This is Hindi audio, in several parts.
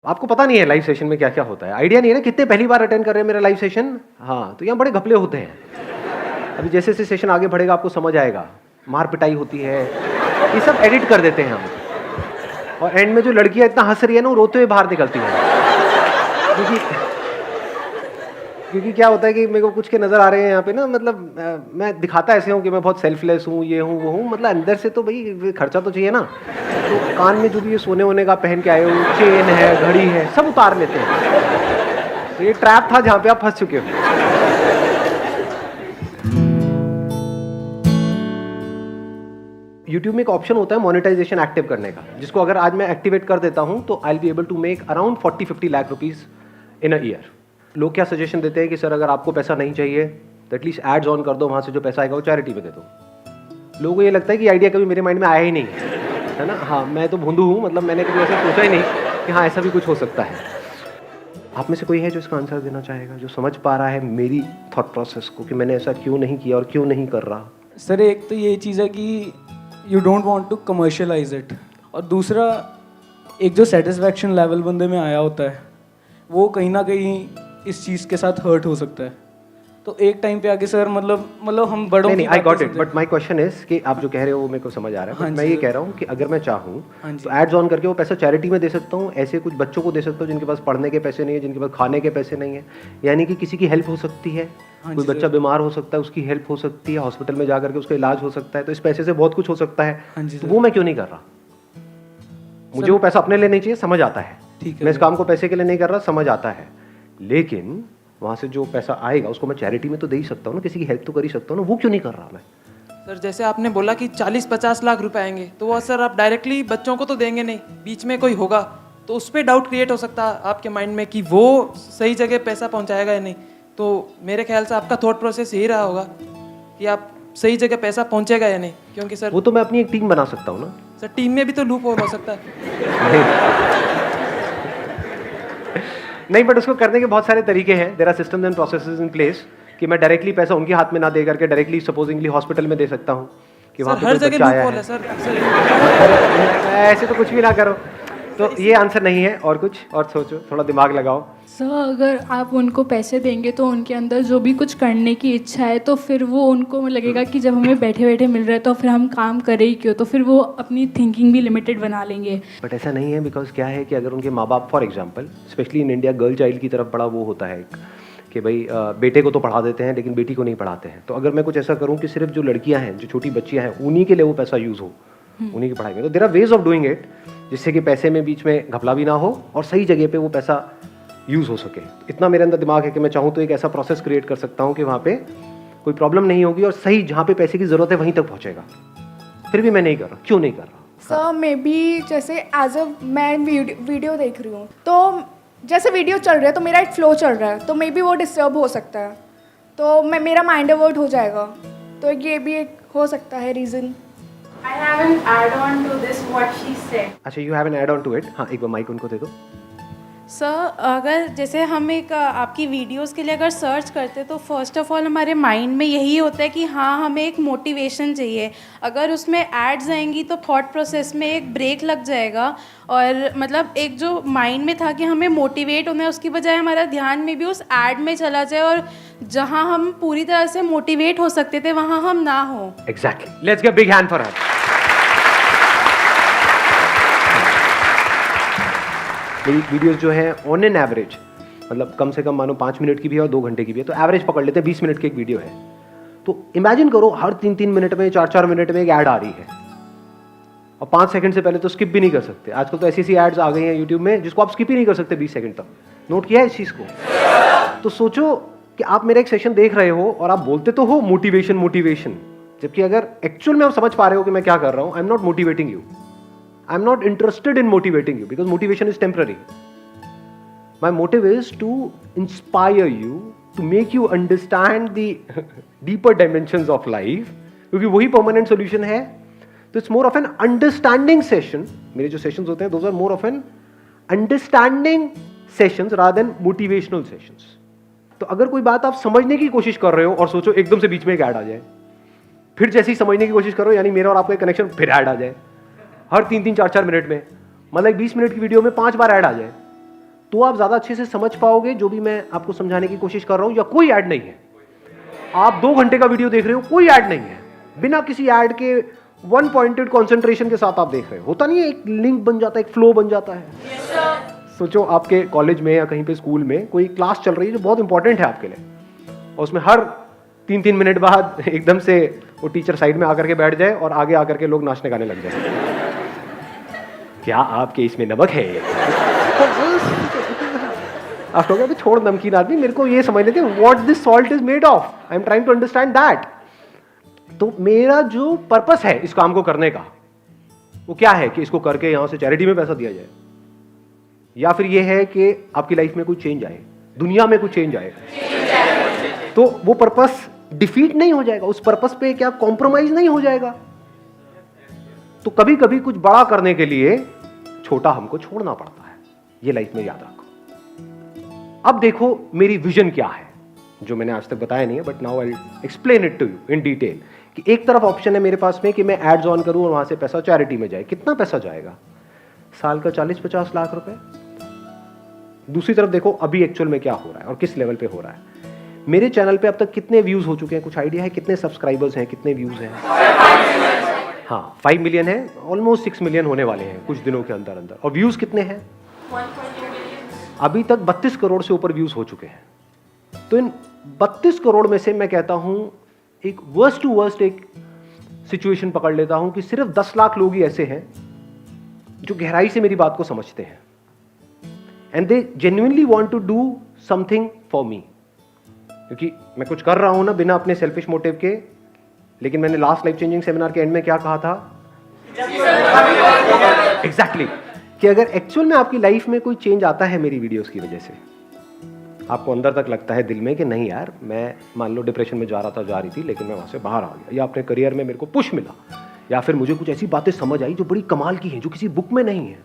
आपको पता नहीं है लाइव सेशन में क्या क्या होता है, आइडिया नहीं है ना, कितने पहली बार अटेंड कर रहे हैं मेरा लाइव सेशन। हाँ, तो यहाँ बड़े घपले होते हैं। अभी जैसे जैसे सेशन आगे बढ़ेगा आपको समझ आएगा, मार पिटाई होती है, ये सब एडिट कर देते हैं हम, और एंड में जो लड़कियां इतना हंस रही है ना, वो रोते हुए बाहर निकलती हैं। क्योंकि क्या होता है कि मेरे को कुछ के नज़र आ रहे हैं यहाँ पे ना, मतलब मैं दिखाता ऐसे हूँ कि मैं बहुत सेल्फलेस हूँ, ये हूँ वो हूँ, मतलब अंदर से तो भाई खर्चा तो चाहिए ना। तो कान में जो भी ये सोने वोने का पहन के आए हो, चेन है, घड़ी है, सब उतार लेते हैं। तो ये ट्रैप था जहाँ पे आप फंस चुके हो। YouTube में एक ऑप्शन होता है मोनेटाइजेशन एक्टिव करने का, जिसको अगर आज मैं एक्टिवेट कर देता हूँ तो I will be able to make around 40-50 lakh rupees in a year. लोग क्या सजेशन देते हैं कि सर अगर आपको पैसा नहीं चाहिए तो एटलीस्ट एड्स ऑन कर दो, वहाँ से जो पैसा आएगा वो चैरिटी में दे दो। लोगों को ये लगता है कि आइडिया कभी मेरे माइंड में आया ही नहीं है ना। हाँ, मैं तो भोंदू हूँ, मतलब मैंने कभी ऐसा सोचा ही नहीं कि हाँ ऐसा भी कुछ हो सकता है। आप में से कोई है जो इसका आंसर देना चाहेगा, जो समझ पा रहा है मेरी थॉट प्रोसेस को कि मैंने ऐसा क्यों नहीं किया और क्यों नहीं कर रहा? सर एक तो ये चीज़ है कि you don't want to commercialise it, और दूसरा एक जो सेटिस्फैक्शन लेवल बंदे में आया होता है वो कहीं ना कहीं इस चीज़ के साथ हर्ट हो सकता है। तो एक टाइम पे आके सर मतलब हम बड़ों नहीं, I got it, but my question is कि आप जो कह रहे हो वो मेरे को समझ आ रहा है। हाँ, मैं ये कह रहा हूँ कि अगर मैं चाहूँ हाँ तो एड्स ऑन करके वो पैसा चैरिटी में दे सकता हूँ, ऐसे कुछ बच्चों को दे सकता हूँ जिनके पास पढ़ने के पैसे नहीं है, जिनके पास खाने के पैसे नहीं है, यानी कि किसी की हेल्प हो सकती है। कोई बच्चा बीमार हो सकता है, उसकी हेल्प हो सकती है, हॉस्पिटल में जाकर के उसका इलाज हो सकता है, तो इस पैसे से बहुत कुछ हो सकता है। तो वो मैं क्यों नहीं कर रहा? मुझे वो पैसा अपने लिए नहीं चाहिए, समझ आता है, मैं इस काम को पैसे के लिए नहीं कर रहा, समझ आता है, लेकिन वहाँ से जो पैसा आएगा उसको मैं चैरिटी में तो दे ही सकता हूँ ना, किसी की हेल्प तो कर ही सकता हूँ ना, वो क्यों नहीं कर रहा मैं? सर जैसे आपने बोला कि 40-50 लाख रुपए आएंगे, तो वो सर आप डायरेक्टली बच्चों को तो देंगे नहीं, बीच में कोई होगा तो उस पर डाउट क्रिएट हो सकता है आपके माइंड में कि वो सही जगह पैसा पहुंचाएगा या नहीं। तो मेरे ख्याल से आपका थॉट प्रोसेस यही रहा होगा कि आप सही जगह पैसा पहुंचेगा या नहीं, क्योंकि सर वो तो मैं अपनी एक टीम बना सकता हूँ ना। सर टीम में भी तो लूप होल हो सकता है। नहीं, बट उसको करने के बहुत सारे तरीके हैं। There are systems and processes in place कि मैं डायरेक्टली पैसा उनके हाथ में ना दे करके डायरेक्टली सपोजिंगली हॉस्पिटल में दे सकता हूँ कि वहाँ पे हर कोई जगह बच्चा लूप आया होल है। है सर। ऐसे तो कुछ भी ना करो। तो ये आंसर नहीं है, और कुछ और सोचो, थोड़ा दिमाग लगाओ। सर अगर आप उनको पैसे देंगे तो उनके अंदर जो भी कुछ करने की इच्छा है तो फिर वो उनको लगेगा कि जब हमें बैठे बैठे मिल रहा है तो फिर हम काम करें ही क्यों, तो फिर वो अपनी थिंकिंग भी लिमिटेड बना लेंगे। बट ऐसा नहीं है, बिकॉज क्या है कि अगर उनके माँ बाप for example specially in India girl child की तरफ बड़ा वो होता है कि भाई बेटे को तो पढ़ा देते हैं लेकिन बेटी को नहीं पढ़ाते हैं। तो अगर मैं कुछ ऐसा करूँ कि सिर्फ जो लड़कियाँ हैं, जो छोटी बच्चियाँ हैं, उन्हीं के लिए वो पैसा यूज़ हो, उन्हीं की पढ़ाई में, तो there are ways of doing it जिससे कि पैसे में बीच में घपला भी ना हो और सही जगह पे वो पैसा यूज़ हो सके। इतना मेरे अंदर दिमाग है कि मैं चाहूँ तो एक ऐसा प्रोसेस क्रिएट कर सकता हूँ कि वहाँ पे कोई प्रॉब्लम नहीं होगी और सही जहाँ पे पैसे की ज़रूरत है वहीं तक पहुँचेगा। फिर भी मैं नहीं कर रहा, क्यों नहीं कर रहा? सर मे बी जैसे एज अ मैं वीडियो देख रही हूँ, तो जैसे वीडियो चल रहा है तो मेरा एक फ्लो चल रहा है, तो मे बी वो डिस्टर्ब हो सकता है, तो मेरा माइंड डाइवर्ट हो जाएगा, तो ये भी एक हो सकता है reason. I have an add-on to this what she said. अच्छा, you have an add on to it. हाँ, एक बार माइक उनको दे दो। सर अगर जैसे हम एक आपकी वीडियोस के लिए अगर सर्च करते तो फर्स्ट ऑफ ऑल हमारे माइंड में यही होता है कि हाँ हमें एक मोटिवेशन चाहिए। अगर उसमें एड्स आएंगी तो थॉट प्रोसेस में एक ब्रेक लग जाएगा, और मतलब एक जो माइंड में था कि हमें मोटिवेट होना है उसकी बजाय हमारा ध्यान में भी उस एड में चला जाए, और जहाँ हम पूरी तरह से मोटिवेट हो सकते थे वहाँ हम ना हो। Exactly, let's give big hand for her. मेरी वीडियोस जो है ऑन एन एवरेज, मतलब कम से कम मानो 5 मिनट की भी है और 2 घंटे की भी है, तो एवरेज पकड़ लेते हैं 20 मिनट की एक वीडियो है। तो इमेजिन करो हर 3-3 मिनट में, 4-4 मिनट में एक ऐड आ रही है, और 5 सेकंड से पहले तो स्किप भी नहीं कर सकते। आजकल तो ऐसी एड्स आ गई हैं यूट्यूब में जिसको आप स्किप ही नहीं कर सकते 20 सेकंड तक। नोट किया है इस चीज़ को? तो सोचो कि आप मेरा एक सेशन देख रहे हो और आप बोलते तो हो मोटिवेशन मोटिवेशन, जबकि अगर एक्चुअल में आप समझ पा रहे हो कि मैं क्या कर रहा हूँ, I am not motivating you, I am not interested in motivating you because motivation is temporary. My motive is to inspire you, to make you understand the deeper dimensions of life, क्योंकि वही permanent solution है। तो it's more of an understanding session. मेरे जो sessions होते हैं those are more of an understanding sessions rather than motivational sessions. तो अगर कोई बात आप समझने की कोशिश कर रहे हो और सोचो एकदम से बीच में एक ऐड आ जाए, फिर जैसे ही समझने की कोशिश करो यानी मेरा और आपका कनेक्शन फिर ऐड आ जाए हर 3-3, 4-4 मिनट में, मतलब 20 मिनट की वीडियो में 5 बार ऐड आ जाए, तो आप ज़्यादा अच्छे से समझ पाओगे जो भी मैं आपको समझाने की कोशिश कर रहा हूँ। या कोई ऐड नहीं है, आप 2 घंटे का वीडियो देख रहे हो, कोई ऐड नहीं है, बिना किसी ऐड के वन पॉइंटेड कॉन्सेंट्रेशन के साथ आप देख रहे हो, होता नहीं है, एक लिंक बन जाता है, एक फ्लो बन जाता है। सोचो आपके कॉलेज में या कहीं पे स्कूल में कोई क्लास चल रही है जो बहुत इंपॉर्टेंट है आपके लिए, और उसमें हर 3-3 मिनट बाद एकदम से वो टीचर साइड में आकर के बैठ जाए और आगे आकर के लोग नाचने गाने लग जाए। क्या आपके इसमें नमक है? आप लोग तो छोड़ नमकीन आदमी, मेरे को ये समझ लेते what this salt is made of, I am trying to understand that. तो मेरा जो पर्पस है इस काम को करने का वो क्या है कि इसको करके यहां से चैरिटी में पैसा दिया जाए, या फिर ये है कि आपकी लाइफ में कुछ चेंज आए, दुनिया में कुछ चेंज आए। तो वो पर्पस डिफीट नहीं हो जाएगा, उस पर्पस पे क्या कॉम्प्रोमाइज नहीं हो जाएगा। तो कभी कभी कुछ बड़ा करने के लिए छोटा हमको छोड़ना पड़ता है, ये लाइफ में याद रखो। अब देखो मेरी विजन क्या है, जो मैंने आज तक बताया नहीं है, but now I explain it to you in detail. कि एक तरफ ऑप्शन है मेरे पास में कि मैं एड्स ऑन करूं और वहां से पैसा चैरिटी में जाए। कितना पैसा जाएगा? साल का 40-50 लाख रुपए। दूसरी तरफ देखो अभी एक्चुअल में क्या हो रहा है और किस लेवल पे हो रहा है। मेरे चैनल पे अब तक कितने व्यूज हो चुके हैं? कुछ आइडिया है कितने सब्सक्राइबर्स हैं, कितने व्यूज हैं? हाँ, 5 मिलियन है, ऑलमोस्ट 6 मिलियन होने वाले हैं कुछ दिनों के अंदर अंदर। और व्यूज कितने हैं? अभी तक 32 करोड़ से ऊपर व्यूज हो चुके हैं। तो इन 32 करोड़ में से मैं कहता हूं एक वर्स्ट टू वर्स्ट एक सिचुएशन पकड़ लेता हूं कि सिर्फ 10 लाख लोग ही ऐसे हैं जो गहराई से मेरी बात को समझते हैं, and they genuinely want to do something for me. क्योंकि मैं कुछ कर रहा हूं ना बिना अपने सेल्फिश मोटिव के। लेकिन मैंने लास्ट लाइफ चेंजिंग सेमिनार के एंड में क्या कहा था? एग्जैक्टली कि अगर एक्चुअल में आपकी लाइफ में कोई चेंज आता है मेरी वीडियोस की वजह से, आपको अंदर तक लगता है दिल में कि नहीं यार, मैं मान लो डिप्रेशन में जा रही थी लेकिन मैं वहां से बाहर आ गया, या अपने करियर में मेरे को पुश मिला, या फिर मुझे कुछ ऐसी बातें समझ आई जो बड़ी कमाल की हैं, जो किसी बुक में नहीं है,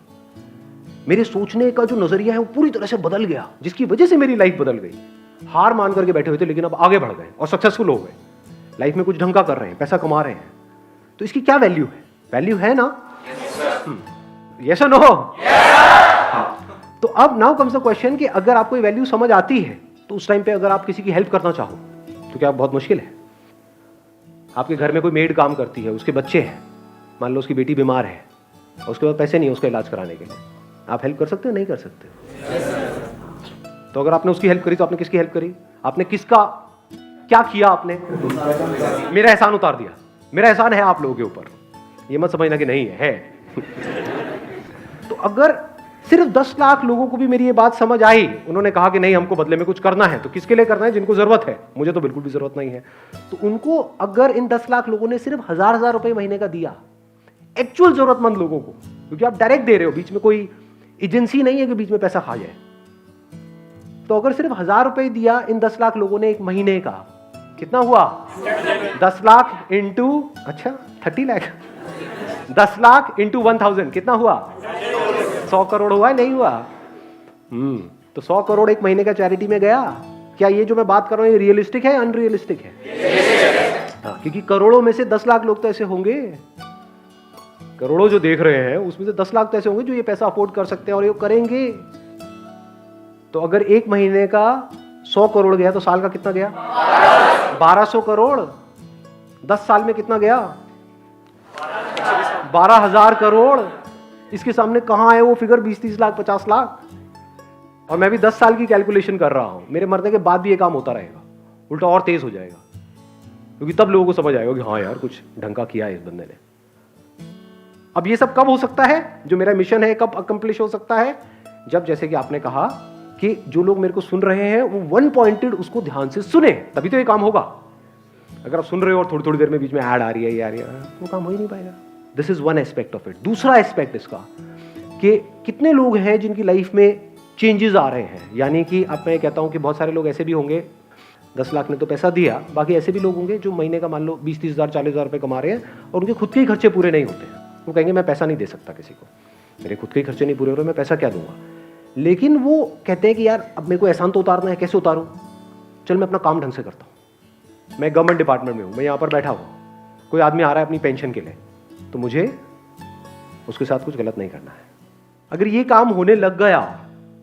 मेरे सोचने का जो नजरिया है वो पूरी तरह से बदल गया, जिसकी वजह से मेरी लाइफ बदल गई। हार मान करके बैठे हुए थे लेकिन अब आगे बढ़ गए और सक्सेसफुल हो गए, लाइफ में कुछ ढंग का कर रहे हैं, पैसा कमा रहे हैं। तो इसकी क्या वैल्यू है? वैल्यू है ना? यस और नो? तो अब नाउ कम्स द क्वेश्चन कि अगर आपको ये वैल्यू समझ आती है तो उस टाइम पे अगर आप किसी की हेल्प करना चाहो तो क्या बहुत मुश्किल है? आपके घर में कोई मेड काम करती है, उसके बच्चे हैं, मान लो उसकी बेटी बीमार है और उसके बाद पैसे नहीं है उसका इलाज कराने के लिए, आप हेल्प कर सकते हो? नहीं कर सकते? तो अगर आपने उसकी हेल्प करी तो आपने किसकी हेल्प करी? आपने किसका क्या किया? आपने मेरा एहसान उतार दिया। मेरा एहसान है आप लोगों के ऊपर, ये मत समझना कि नहीं है। तो अगर सिर्फ 10 लाख लोगों को भी मेरी ये बात समझ आई, उन्होंने कहा कि नहीं हमको बदले में कुछ करना है, तो किसके लिए करना है? जिनको जरूरत है। मुझे तो बिल्कुल भी जरूरत नहीं है। तो उनको अगर इन 10 लाख लोगों ने सिर्फ 1000 रुपए महीने का दिया एक्चुअल जरूरतमंद लोगों को, क्योंकि आप डायरेक्ट दे रहे हो, बीच में कोई एजेंसी नहीं है कि बीच में पैसा खा जाए, तो अगर सिर्फ 1000 रुपए दिया इन 10 लाख लोगों ने एक महीने का, कितना हुआ? 10 लाख इंटू 30 लाख, 10 लाख इंटू 1000 कितना हुआ? 100 करोड़ हुआ? नहीं हुआ? तो 100 करोड़ एक महीने का चैरिटी में गया। क्या ये जो मैं बात कर रहा हूं ये रियलिस्टिक है, अनरियलिस्टिक है? हाँ, क्योंकि करोड़ों में से 10 लाख लोग तो ऐसे होंगे, करोड़ों जो देख रहे हैं उसमें से 10 लाख तो ऐसे होंगे जो ये पैसा अफोर्ड कर सकते हैं और ये करेंगे। तो अगर एक महीने का 100 करोड़ गया तो साल का कितना गया? 1200 करोड़। 10 साल में कितना गया? 12,000 करोड़। इसके सामने कहां है वो फिगर 20-30 लाख 50 लाख? और मैं भी 10 साल की कैलकुलेशन कर रहा हूं, मेरे मरने के बाद भी ये काम होता रहेगा, उल्टा और तेज हो जाएगा, क्योंकि तब लोगों को समझ आएगा कि हाँ यार कुछ ढंग का किया है इस बंदे ने। अब ये सब कब हो सकता है? जो मेरा मिशन है कब अकम्प्लिश हो सकता है? जब, जैसे कि आपने कहा कि जो लोग मेरे को सुन रहे हैं वो वन पॉइंटेड उसको ध्यान से सुने, तभी तो ये काम होगा। अगर आप सुन रहे हो और थोड़ी थोड़ी देर में बीच में ऐड आ रही है, ये आ रही है, वो काम हो ही नहीं पाएगा। This is one aspect of it. दूसरा एस्पेक्ट इसका कि कितने लोग हैं जिनकी लाइफ में चेंजेस आ रहे हैं। यानी कि अब मैं कहता हूं कि बहुत सारे लोग ऐसे भी होंगे, 10 लाख ने तो पैसा दिया, बाकी ऐसे भी लोग होंगे जो महीने का मान लो 20-30 हज़ार 40,000 रुपये कमा रहे हैं और उनके खुद के ही खर्चे पूरे नहीं होते हैं। वो कहेंगे मैं पैसा नहीं दे सकता किसी को, मेरे खुद के ही खर्चे नहीं पूरे हो रहे, मैं पैसा क्या दूंगा। लेकिन वो कहते हैं कि यार अब मेरे को एहसान तो उतारना है, कैसे उतारूं? चल मैं अपना काम ढंग से करता हूं, मैं गवर्नमेंट डिपार्टमेंट में हूं, मैं यहाँ पर बैठा हुआ, कोई आदमी आ रहा है अपनी पेंशन के लिए, तो मुझे उसके साथ कुछ गलत नहीं करना है। अगर ये काम होने लग गया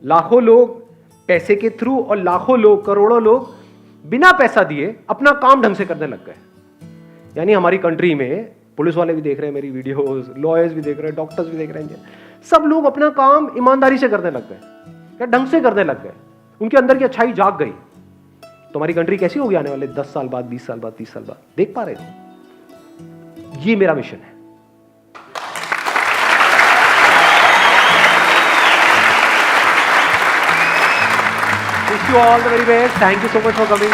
लाखों लोग पैसे के थ्रू और लाखों लोग, करोड़ों लोग बिना पैसा दिए अपना काम ढंग से करने लग गए। यानी हमारी कंट्री में पुलिस वाले भी देख रहे हैं मेरी वीडियोस, लॉयर्स भी देख रहे हैं, डॉक्टर्स भी देख रहे हैं, सब लोग अपना काम ईमानदारी से करने लग गए, या ढंग से करने लग गए, उनके अंदर की अच्छाई जाग गई। तो हमारी कंट्री कैसी होगी आने वाले 10 साल बाद, 20 साल बाद, 30 साल बाद? देख पा रहे हो? ये मेरा मिशन है। Wish you all the very best. Thank you so much for coming.